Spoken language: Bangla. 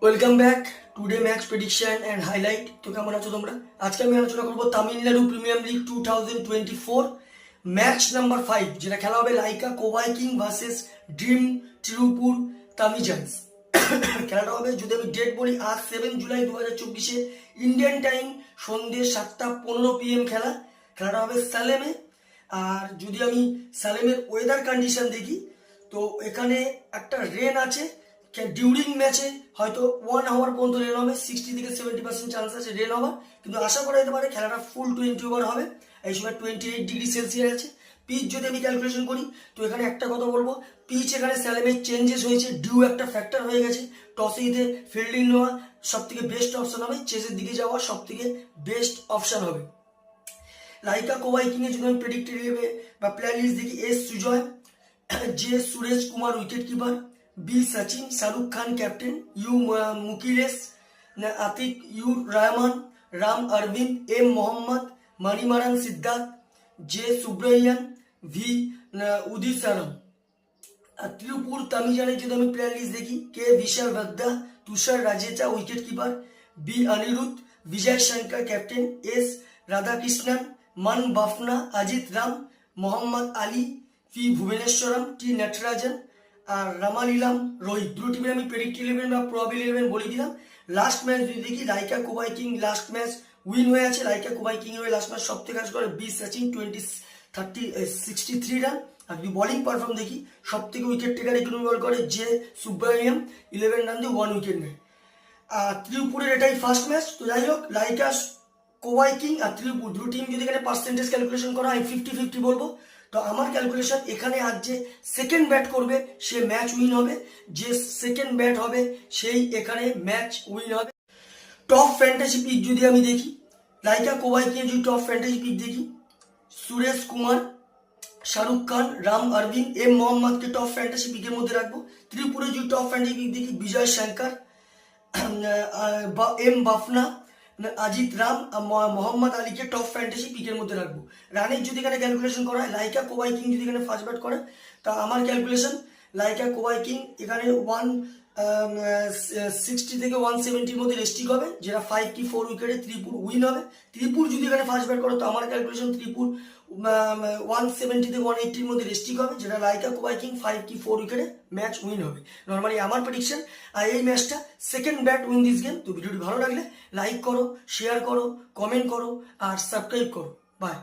Welcome back today match prediction and highlight. তো কেমন আছো তোমরা? আজকে আমি আলোচনা করবো Tamil Nadu premier league 2024 match number 5, যেটা খেলা হবে লাইকা কোবাই কিং ভার্সেস ড্রিম তিরুপুর তামিজান্স। খেলাটা হবে, যদি আমি ডেট বলি, আজ 7 জুলাই 2024 ইন্ডিয়ান টাইম সন্ধ্যে 7:15 PM খেলাটা হবে সালেমে। আর যদি আমি সালেমের ওয়েদার কন্ডিশন দেখি, তো এখানে একটা রেন আছে। ডিউরিং ম্যাচে হয়তো 1 আওয়ার পর্যন্ত রেন হবে, 60 থেকে 70% চান্স আছে রেন হওয়ার, কিন্তু আশা করা যেতে পারে খেলাটা ফুল 20 ওভার হবে। এই সময় 28°C আছে। পিচ যদি আমি ক্যালকুলেশন করি, তো এখানে একটা কথা বলবো, পিচ এখানে স্যালেমে চেঞ্জেস হয়েছে, ডিউ একটা ফ্যাক্টর হয়ে গেছে। টসে জিতে ফিল্ডিং নেওয়া সব থেকে বেস্ট অপশন হবে, চেসের দিকে যাওয়া সব থেকে বেস্ট অপশন হবে। লাইকা কোবাই কিং এ যদি আমি প্রেডিক্টেড বা প্লেয়ার লিস্ট দেখি, এস সুজয়, যে Suresh Kumar wicket keeper, B Sachin, Shahrukh Khan captain, U Mukilesh, Atiq Ur Rahman, Ram Aravind, M Mohammad, Manimaran Siddharth, J Subramanian, V Udisaram. আর ত্রিপুর তামিজানের যদি আমি প্লেয়ার লিস্ট দেখি, K Vishal Bagda, Tushar Rajecha wicket keeper, B Aniruddha, Vijay Shankar captain, S Radhakrishnan, Maan Bafna, Ajith Ram, Mohammad Ali, P Bhuvaneswaram, T Natarajan, R Ramalilam Rohit. দুটো টিমের আমি প্রেডিক্ট 11 বা প্রবাবিল 11 বলে দিলাম। লাস্ট ম্যাচ যদি দেখি, লাইকা কোবাই কিং লাস্ট ম্যাচ উইন হয়ে আছে। লাইকা কোবাই কিং হয়ে লাস্ট ম্যাচ সব থেকে কাজ করে বি সচিন 63 রান। আর যদি বোলিং পারফর্ম দেখি, সব থেকে উইকেট টেকার এগুলো বল করে যে সুব্রহ্মণ্যম, 11 রান দিয়ে 1 উইকেট নেয়। আর ত্রিপুরের এটাই ফার্স্ট ম্যাচ। তো যাই হোক, লাইকা কোবাই কিং আর ত্রিপুর দুটো টিম যদি এখানে পার্সেন্টেজ ক্যালকুলেশন করা হয়, 50-50 বলবো। তো আমার ক্যালকুলেশন এখানে আজ যে সেকেন্ড ব্যাট করবে সে ম্যাচ উইন হবে, যে সেকেন্ড ব্যাট হবে সেই এখানে ম্যাচ উইন হবে। টপ ফ্যান্টাসি পিক যদি আমি দেখি, লাইকা কোবাই কিং যদি টপ ফ্যান্টাসি পিক দেখি, সুরেশ কুমার, শাহরুখ খান, রাম অরবিন্দ, এম মোহাম্মদকে টপ ফ্যান্টাসি পিকের মধ্যে রাখবো। ত্রিপুরে যদি টপ ফ্যান্টাসি পিক দেখি, বিজয় শঙ্কর, এম বাফনা, অজিত রাম, মোহাম্মদ আলীকে টপ ফ্যান্টাসি পিকের মধ্যে রাখবো। রানের যদি এখানে ক্যালকুলেশন করা হয়, লাইকা কোবাই কিং যদি এখানে ফার্স্ট ব্যাট করে, তা আমার ক্যালকুলেশন লাইকা কোবাই কিং এখানে 160 থেকে 170-র মধ্যে রেস্টিক হবে, যেটা 5 কি 4 উইকেটে ত্রিপুর উইন হবে। ত্রিপুর যদি এখানে ফার্স্ট ব্যাট করে, তো আমার ক্যালকুলেশন ত্রিপুর 170 থেকে 180-র মধ্যে রেস্টিক হবে, যেটা লাইকা কোবাই কিং 5 কি 4 উইকেটে ম্যাচ উইন হবে। নর্মালি আমার প্রেডিকশন। আর এই ম্যাচটা second bat win this game. তো ভিডিওটি ভালো লাগলে লাইক করো, শেয়ার করো, কমেন্ট করো আর সাবস্ক্রাইব করো। বাই।